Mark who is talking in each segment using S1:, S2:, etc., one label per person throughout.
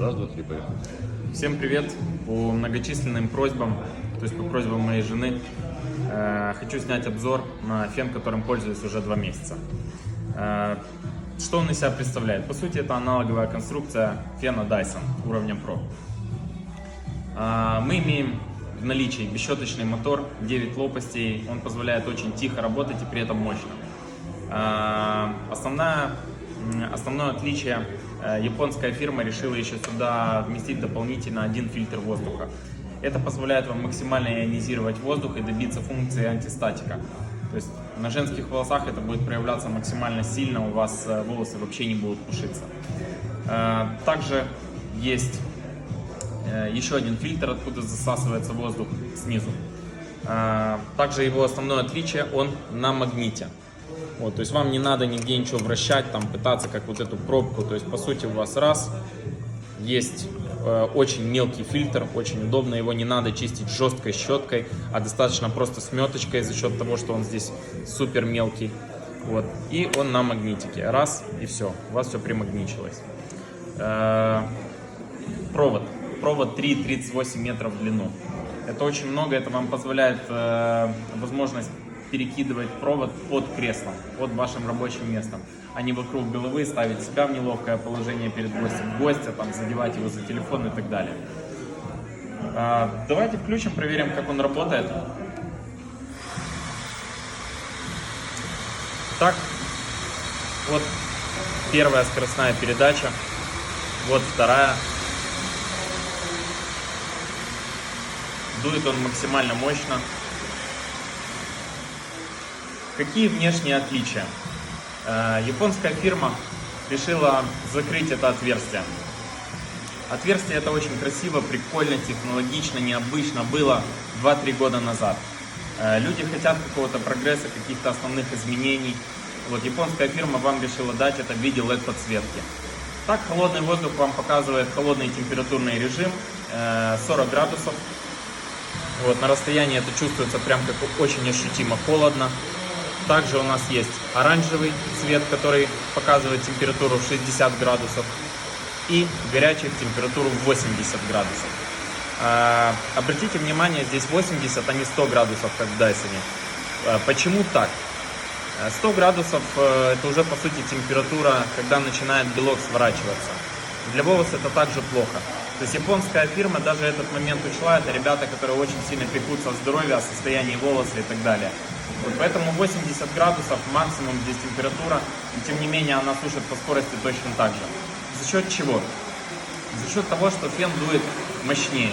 S1: Раз, два, три, поехали.
S2: Всем привет! По многочисленным просьбам, то есть по просьбам моей жены, хочу снять обзор на фен, которым пользуюсь уже 2 месяца. Что он из себя представляет? По сути, это аналоговая конструкция фена Dyson уровня Pro. Мы имеем в наличии бесщеточный мотор, 9 лопастей, он позволяет очень тихо работать и при этом мощно. Основное отличие: японская фирма решила еще сюда вместить дополнительно 1 фильтр воздуха. Это позволяет вам максимально ионизировать воздух и добиться функции антистатика. То есть на женских волосах это будет проявляться максимально сильно, у вас волосы вообще не будут пушиться. Также есть еще 1 фильтр, откуда засасывается воздух снизу. Также его основное отличие: он на магните. Вот, то есть вам не надо нигде ничего вращать, там пытаться как вот эту пробку. То есть по сути у вас есть очень мелкий фильтр, очень удобно, его не надо чистить жесткой щеткой, а достаточно просто сметочкой за счет того, что он здесь супер мелкий. Вот, и он на магнитике, раз и все, у вас все примагничилось. Провод 3,38 метров в длину. Это очень много, это вам позволяет возможность перекидывать провод под креслом, под вашим рабочим местом, а не вокруг головы, ставить себя в неловкое положение перед гостя, там, задевать его за телефон и так далее. Давайте включим, проверим, как он работает. Так, вот первая скоростная передача, вот вторая. Дует он максимально мощно. Какие внешние отличия? Японская фирма решила закрыть это отверстие. Отверстие это очень красиво, прикольно, технологично, необычно было 2-3 года назад. Люди хотят какого-то прогресса, каких-то основных изменений. Вот японская фирма вам решила дать это в виде LED подсветки. Так, холодный воздух вам показывает холодный температурный режим, 40 градусов. Вот, на расстоянии это чувствуется прям как очень ощутимо холодно. Также у нас есть оранжевый цвет, который показывает температуру 60 градусов, и горячий температуру 80 градусов. Обратите внимание, здесь 80, а не 100 градусов, как в Дайсоне. Почему так? 100 градусов это уже по сути температура, когда начинает белок сворачиваться. Для волос это также плохо. То есть японская фирма даже этот момент учла, это ребята, которые очень сильно пекутся о здоровье, о состоянии волоса и так далее. Вот поэтому 80 градусов максимум здесь температура, и тем не менее она сушит по скорости точно так же. За счет чего? За счет того, что фен дует мощнее.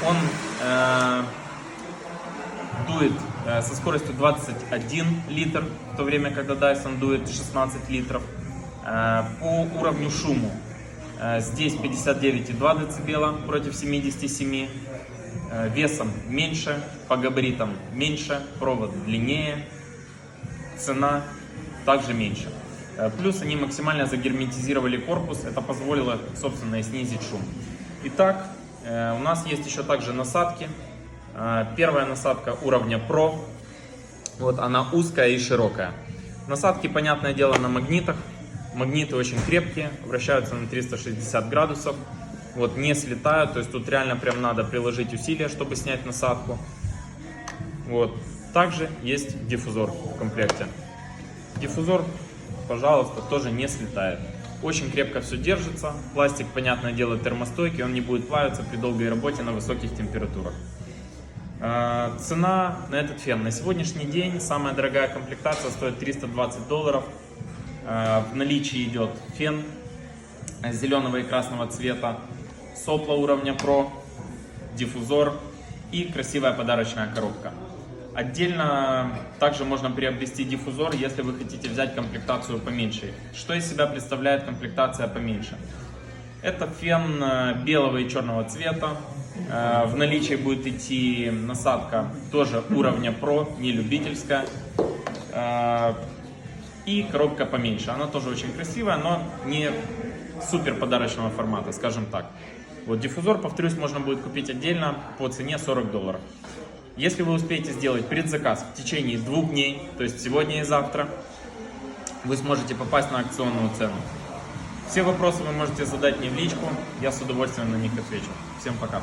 S2: Он дует со скоростью 21 литр, в то время, когда Dyson дует 16 литров. По уровню шуму здесь 59,2 дБ против 77. Весом меньше, по габаритам меньше, провод длиннее, цена также меньше. Плюс они максимально загерметизировали корпус, это позволило, собственно, и снизить шум. Итак, у нас есть еще также насадки. Первая насадка уровня Pro, вот она узкая и широкая. Насадки, понятное дело, на магнитах. Магниты очень крепкие, вращаются на 360 градусов. Вот, не слетают, то есть тут реально прям надо приложить усилия, чтобы снять насадку. Вот. Также есть диффузор в комплекте. Диффузор, пожалуйста, тоже не слетает. Очень крепко все держится. Пластик, понятное дело, термостойкий, он не будет плавиться при долгой работе на высоких температурах. Цена на этот фен на сегодняшний день, самая дорогая комплектация стоит $320. В наличии идет фен зеленого и красного цвета, сопла уровня Pro, диффузор и красивая подарочная коробка. Отдельно также можно приобрести диффузор, если вы хотите взять комплектацию поменьше. Что из себя представляет комплектация поменьше? Это фен белого и черного цвета. В наличии будет идти насадка тоже уровня Pro, не любительская. И коробка поменьше. Она тоже очень красивая, но не супер подарочного формата, скажем так. Вот диффузор, повторюсь, можно будет купить отдельно по цене $40. Если вы успеете сделать предзаказ в течение 2 дней, то есть сегодня и завтра, вы сможете попасть на акционную цену. Все вопросы вы можете задать мне в личку, я с удовольствием на них отвечу. Всем пока.